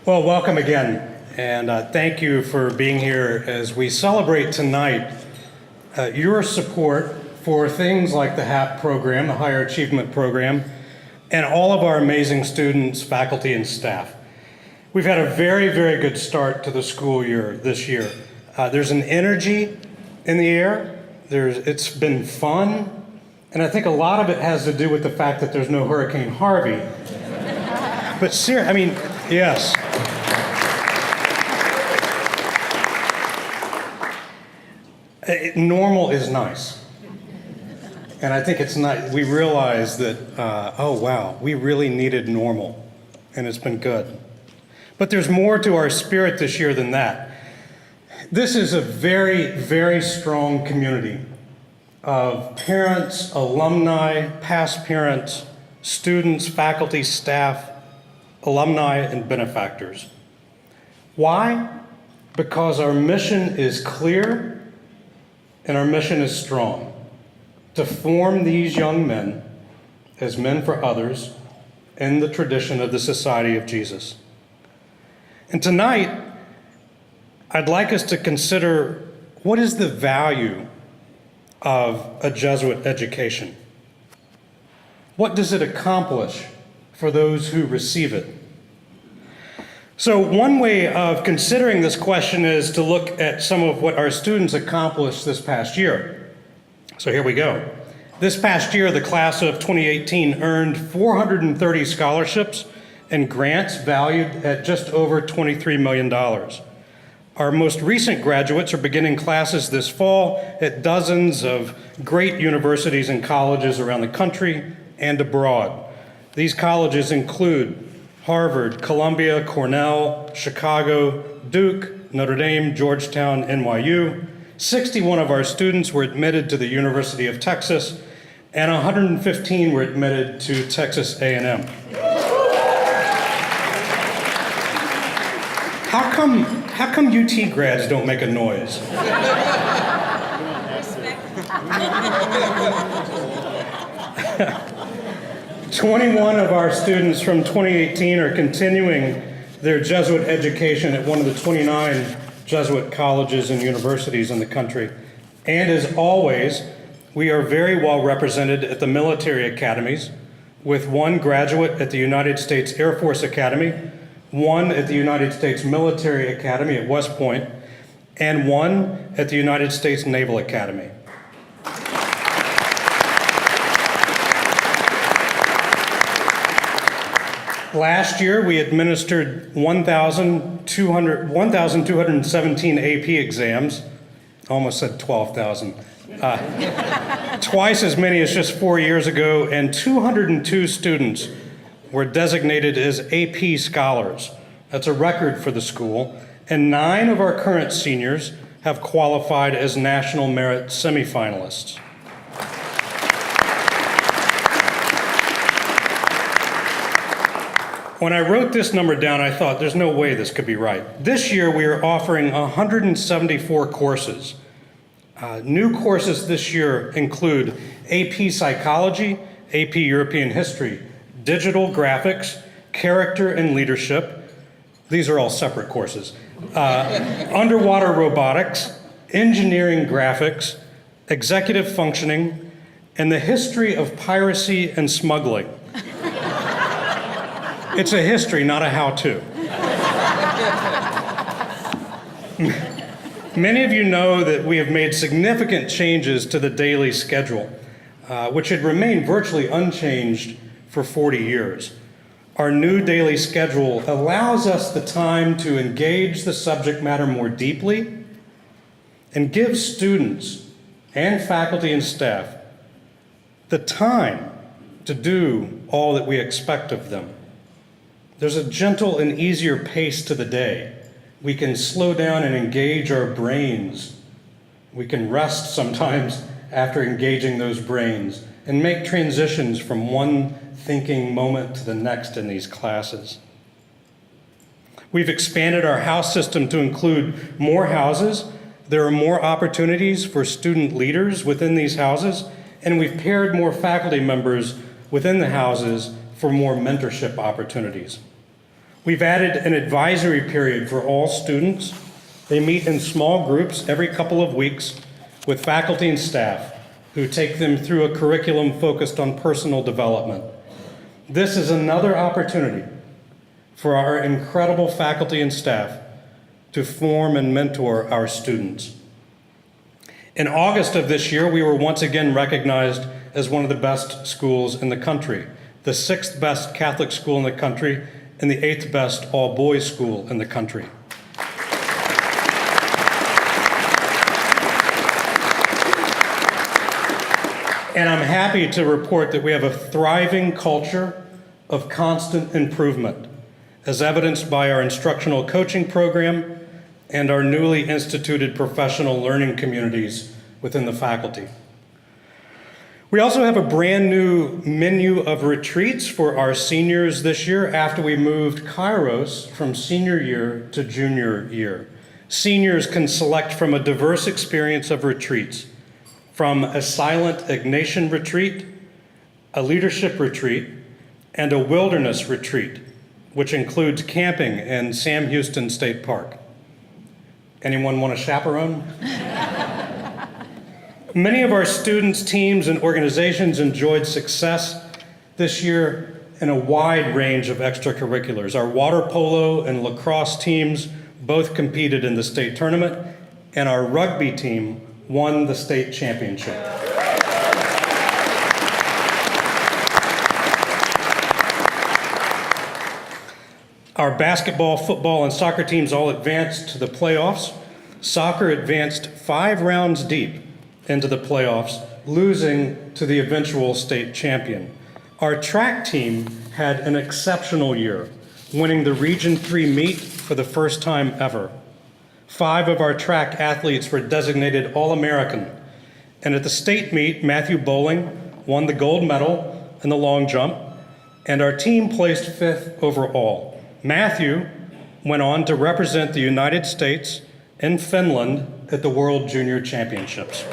Well, welcome again, and thank you for being here as we celebrate tonight your support for things like the HAP program, the Higher Achievement Program, and all of our amazing students, faculty, and staff. We've had a very, very good start to the school year this year. There's an energy in the air. It's been fun, and I think a lot of it has to do with the fact that there's no Hurricane Harvey. But seriously, I mean, yes. Normal is nice. And I think it's nice. We realize that, oh wow, we really needed normal, and it's been good. But there's more to our spirit this year than that. This is a very, very strong community of parents, alumni, past parents, students, faculty, staff, alumni, and benefactors. Why? Because our mission is clear and our mission is strong: to form these young men as men for others in the tradition of the Society of Jesus. And tonight, I'd like us to consider what is the value of a Jesuit education? What does it accomplish for those who receive it? So one way of considering this question is to look at some of what our students accomplished this past year. So here we go. This past year, the class of 2018 earned 430 scholarships and grants valued at just over $23 million. Our most recent graduates are beginning classes this fall at dozens of great universities and colleges around the country and abroad. These colleges include Harvard, Columbia, Cornell, Chicago, Duke, Notre Dame, Georgetown, NYU. 61 of our students were admitted to the University of Texas, and 115 were admitted to Texas A&M. How come UT grads don't make a noise? 21 of our students from 2018 are continuing their Jesuit education at one of the 29 Jesuit colleges and universities in the country. And as always, we are very well represented at the military academies, with one graduate at the United States Air Force Academy, one at the United States Military Academy at West Point, and one at the United States Naval Academy. Last year, we administered 1,217 AP exams. Almost said 12,000. Twice as many as just 4 years ago, and 202 students were designated as AP scholars. That's a record for the school. And 9 of our current seniors have qualified as National Merit semifinalists. When I wrote this number down, I thought, there's no way this could be right. This year, we are offering 174 courses. New courses this year include AP Psychology, AP European History, Digital Graphics, Character and Leadership. These are all separate courses. Underwater Robotics, Engineering Graphics, Executive Functioning, and the History of Piracy and Smuggling. It's a history, not a how-to. Many of you know that we have made significant changes to the daily schedule, which had remained virtually unchanged for 40 years. Our new daily schedule allows us the time to engage the subject matter more deeply and gives students and faculty and staff the time to do all that we expect of them. There's a gentle and easier pace to the day. We can slow down and engage our brains. We can rest sometimes after engaging those brains and make transitions from one thinking moment to the next in these classes. We've expanded our house system to include more houses. There are more opportunities for student leaders within these houses, and we've paired more faculty members within the houses for more mentorship opportunities. We've added an advisory period for all students. They meet in small groups every couple of weeks with faculty and staff who take them through a curriculum focused on personal development. This is another opportunity for our incredible faculty and staff to form and mentor our students. In August of this year, we were once again recognized as one of the best schools in the country, the 6th best Catholic school in the country, and the 8th best all-boys school in the country. And I'm happy to report that we have a thriving culture of constant improvement, as evidenced by our instructional coaching program and our newly instituted professional learning communities within the faculty. We also have a brand new menu of retreats for our seniors this year after we moved Kairos from senior year to junior year. Seniors can select from a diverse experience of retreats, from a silent Ignatian retreat, a leadership retreat, and a wilderness retreat, which includes camping in Sam Houston State Park. Anyone want a chaperone? Many of our students, teams, and organizations enjoyed success this year in a wide range of extracurriculars. Our water polo and lacrosse teams both competed in the state tournament, and our rugby team won the state championship. Our basketball, football, and soccer teams all advanced to the playoffs. Soccer advanced 5 rounds deep into the playoffs, losing to the eventual state champion. Our track team had an exceptional year, winning the Region 3 meet for the first time ever. 5 of our track athletes were designated All-American. And at the state meet, Matthew Bowling won the gold medal in the long jump, and our team placed 5th overall. Matthew went on to represent the United States and Finland at the World Junior Championships.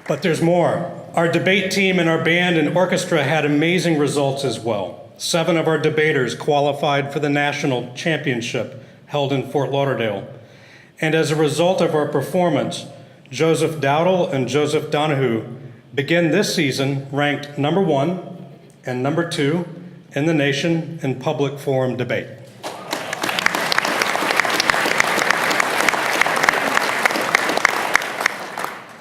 But there's more. Our debate team and our band and orchestra had amazing results as well. 7 of our debaters qualified for the national championship held in Fort Lauderdale. And as a result of our performance, Joseph Dowdle and Joseph Donahue begin this season ranked number 1 and number 2 in the nation in public forum debate.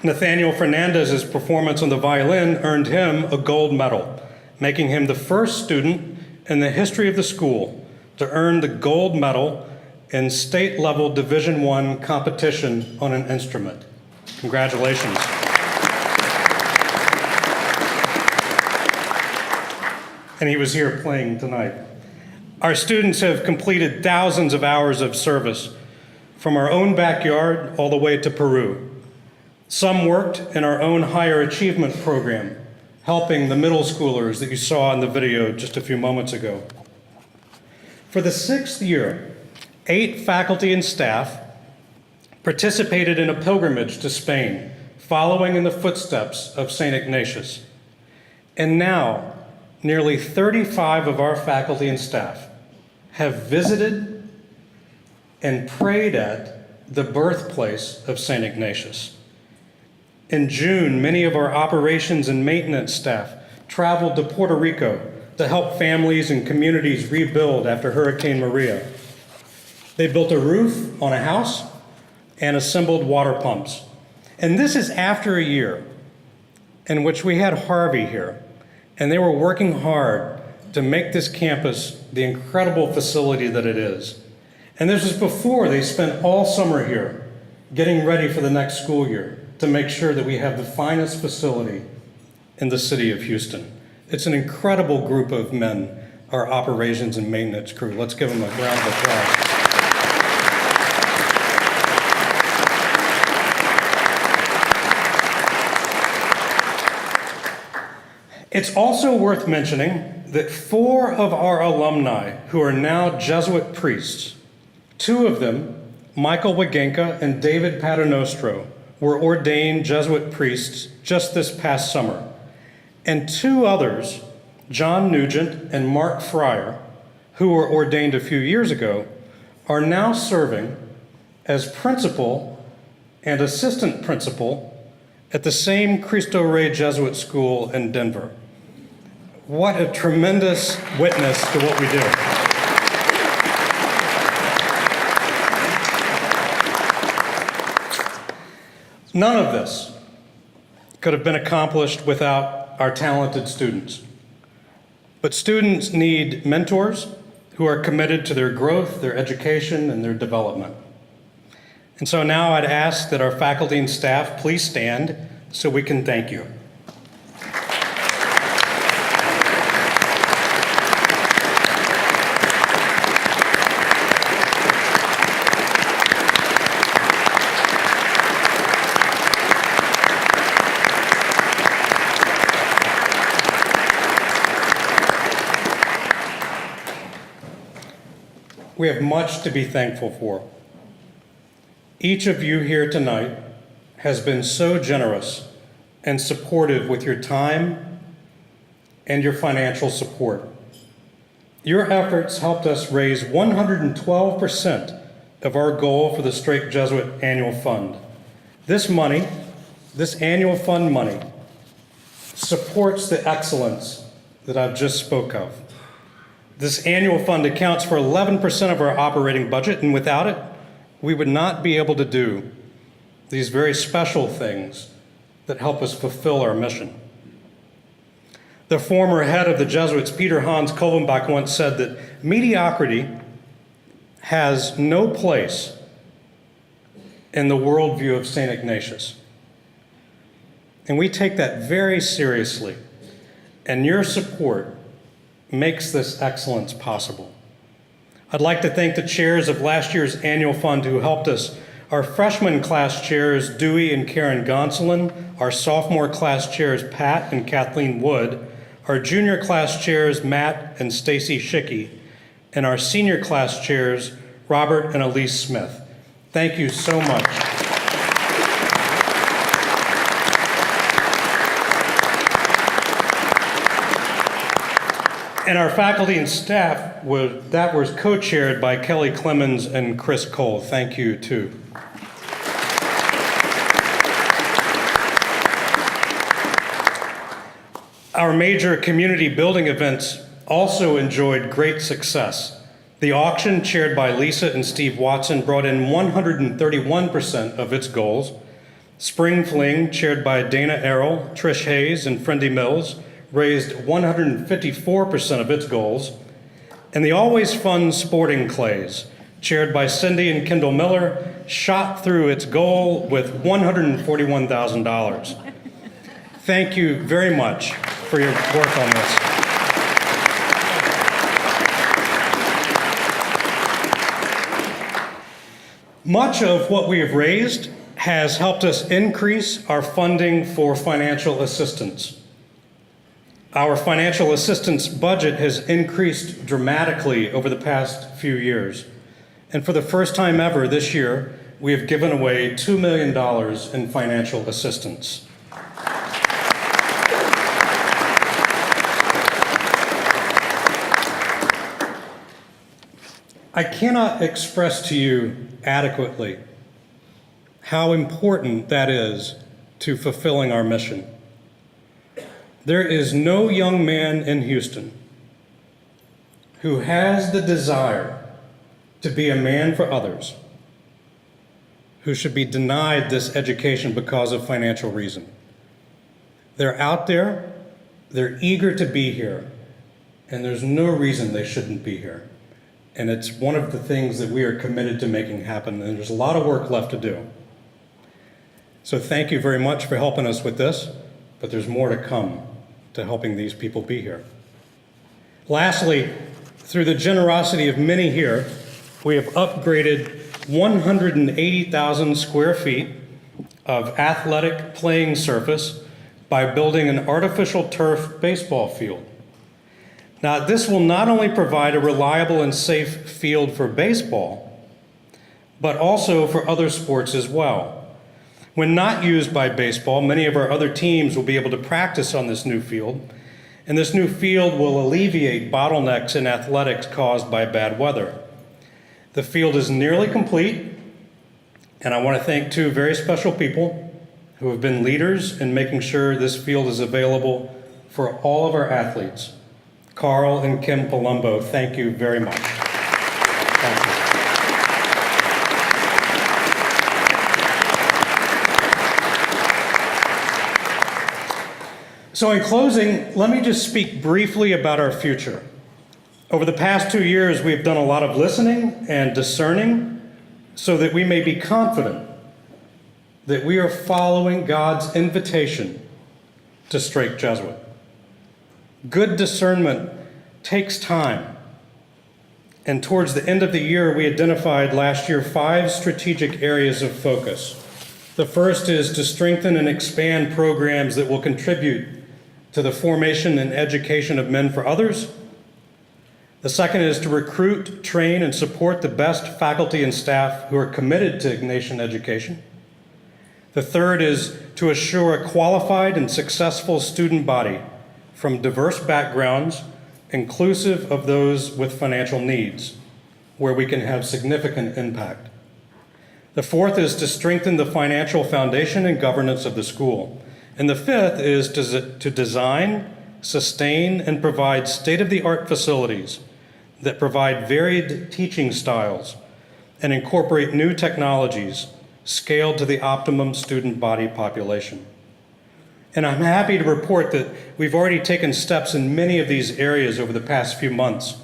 Nathaniel Fernandez's performance on the violin earned him a gold medal, making him the first student in the history of the school to earn the gold medal in state-level Division I competition on an instrument. Congratulations. And he was here playing tonight. Our students have completed thousands of hours of service, from our own backyard all the way to Peru. Some worked in our own higher achievement program, helping the middle schoolers that you saw in the video just a few moments ago. For the 6th year, 8 faculty and staff participated in a pilgrimage to Spain, following in the footsteps of St. Ignatius. And now, nearly 35 of our faculty and staff have visited and prayed at the birthplace of St. Ignatius. In June, many of our operations and maintenance staff traveled to Puerto Rico to help families and communities rebuild after Hurricane Maria. They built a roof on a house and assembled water pumps. And this is after a year in which we had Harvey here, and they were working hard to make this campus the incredible facility that it is. And this was before they spent all summer here getting ready for the next school year to make sure that we have the finest facility in the city of Houston. It's an incredible group of men, our operations and maintenance crew. Let's give them a round of applause. It's also worth mentioning that 4 of our alumni who are now Jesuit priests, 2 of them, Michael Wagenka and David Paternostro, were ordained Jesuit priests just this past summer, and 2 others, John Nugent and Mark Fryer, who were ordained a few years ago, are now serving as principal and assistant principal at the same Cristo Rey Jesuit School in Denver. What a tremendous witness to what we do. None of this could have been accomplished without our talented students. But students need mentors who are committed to their growth, their education, and their development. And so now I'd ask that our faculty and staff please stand so we can thank you. We have much to be thankful for. Each of you here tonight has been so generous and supportive with your time and your financial support. Your efforts helped us raise 112% of our goal for the Strake Jesuit Annual Fund. This money, this annual fund money, supports the excellence that I've just spoke of. This annual fund accounts for 11% of our operating budget, and without it, we would not be able to do these very special things that help us fulfill our mission. The former head of the Jesuits, Peter Hans Kolvenbach, once said that mediocrity has no place in the worldview of St. Ignatius. And we take that very seriously, and your support makes this excellence possible. I'd like to thank the chairs of last year's annual fund who helped us. Our freshman class chairs, Dewey and Karen Gonsolin, our sophomore class chairs, Pat and Kathleen Wood, our junior class chairs, Matt and Stacy Schicky, and our senior class chairs, Robert and Elise Smith. Thank you so much. And our faculty and staff, that was co-chaired by Kelly Clemens and Chris Cole. Thank you, too. Our major community building events also enjoyed great success. The auction, chaired by Lisa and Steve Watson, brought in 131% of its goals. Spring Fling, chaired by Dana Errol, Trish Hayes, and Friendy Mills, raised 154% of its goals. And the Always Fun Sporting Clays, chaired by Cindy and Kendall Miller, shot through its goal with $141,000. Thank you very much for your work on this. Much of what we have raised has helped us increase our funding for financial assistance. Our financial assistance budget has increased dramatically over the past few years. And for the first time ever this year, we have given away $2 million in financial assistance. I cannot express to you adequately how important that is to fulfilling our mission. There is no young man in Houston who has the desire to be a man for others who should be denied this education because of financial reason. They're out there, they're eager to be here, and there's no reason they shouldn't be here. And it's one of the things that we are committed to making happen, and there's a lot of work left to do. So thank you very much for helping us with this, but there's more to come to helping these people be here. Lastly, through the generosity of many here, we have upgraded 180,000 square feet of athletic playing surface by building an artificial turf baseball field. Now, this will not only provide a reliable and safe field for baseball, but also for other sports as well. When not used by baseball, many of our other teams will be able to practice on this new field, and this new field will alleviate bottlenecks in athletics caused by bad weather. The field is nearly complete, and I want to thank two very special people who have been leaders in making sure this field is available for all of our athletes. Carl and Kim Palumbo, thank you very much. Thank you. So in closing, let me just speak briefly about our future. Over the past 2 years, we have done a lot of listening and discerning so that we may be confident that we are following God's invitation to Strake Jesuit. Good discernment takes time. And towards the end of the year, we identified last year 5 strategic areas of focus. The first is to strengthen and expand programs that will contribute to the formation and education of men for others. The second is to recruit, train, and support the best faculty and staff who are committed to Ignatian education. The third is to assure a qualified and successful student body from diverse backgrounds, inclusive of those with financial needs, where we can have significant impact. The fourth is to strengthen the financial foundation and governance of the school. And the fifth is to design, sustain, and provide state-of-the-art facilities that provide varied teaching styles and incorporate new technologies scaled to the optimum student body population. And I'm happy to report that we've already taken steps in many of these areas over the past few months,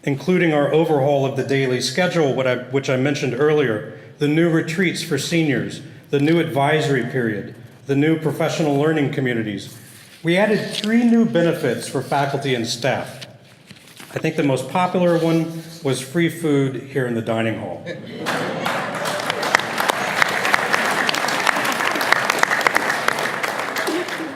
including our overhaul of the daily schedule, which I mentioned earlier, the new retreats for seniors, the new advisory period, the new professional learning communities. We added 3 new benefits for faculty and staff. I think the most popular one was free food here in the dining hall.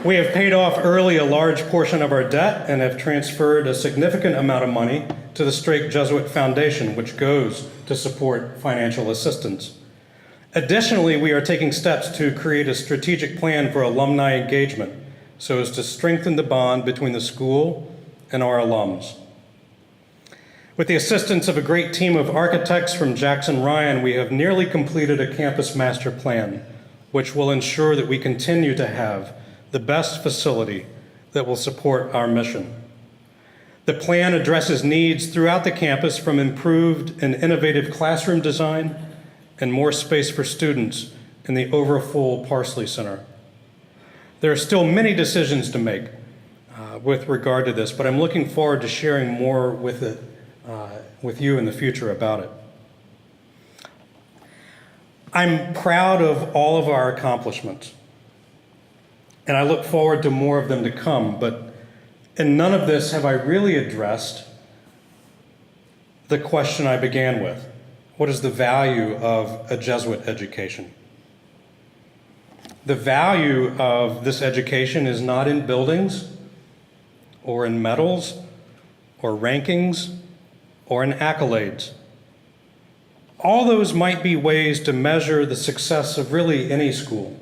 We have paid off early a large portion of our debt and have transferred a significant amount of money to the Strake Jesuit Foundation, which goes to support financial assistance. Additionally, we are taking steps to create a strategic plan for alumni engagement so as to strengthen the bond between the school and our alums. With the assistance of a great team of architects from Jackson Ryan, we have nearly completed a campus master plan, which will ensure that we continue to have the best facility that will support our mission. The plan addresses needs throughout the campus, from improved and innovative classroom design and more space for students in the overfull Parsley Center. There are still many decisions to make with regard to this, but I'm looking forward to sharing more with you in the future about it. I'm proud of all of our accomplishments, and I look forward to more of them to come, but in none of this have I really addressed the question I began with. What is the value of a Jesuit education? The value of this education is not in buildings or in medals or rankings or in accolades. All those might be ways to measure the success of really any school,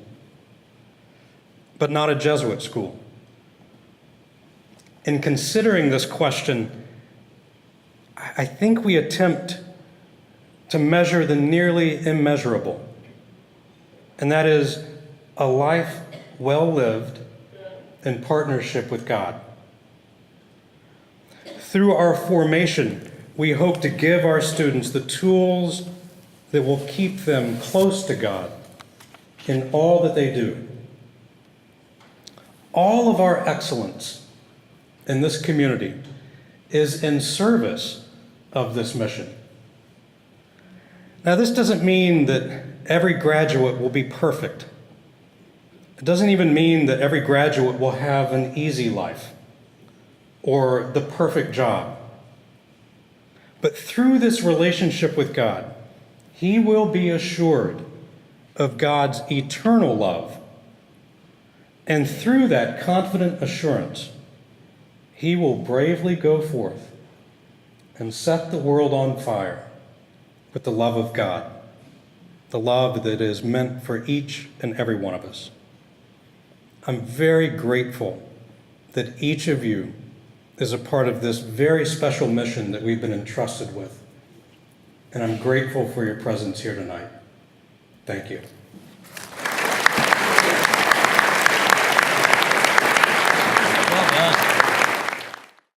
but not a Jesuit school. In considering this question, I think we attempt to measure the nearly immeasurable, and that is a life well lived in partnership with God. Through our formation, we hope to give our students the tools that will keep them close to God in all that they do. All of our excellence in this community is in service of this mission. Now, this doesn't mean that every graduate will be perfect. It doesn't even mean that every graduate will have an easy life or the perfect job. But through this relationship with God, he will be assured of God's eternal love. And through that confident assurance, he will bravely go forth and set the world on fire with the love of God. the love that is meant for each and every one of us. I'm very grateful that each of you is a part of this very special mission that we've been entrusted with. And I'm grateful for your presence here tonight. Thank you.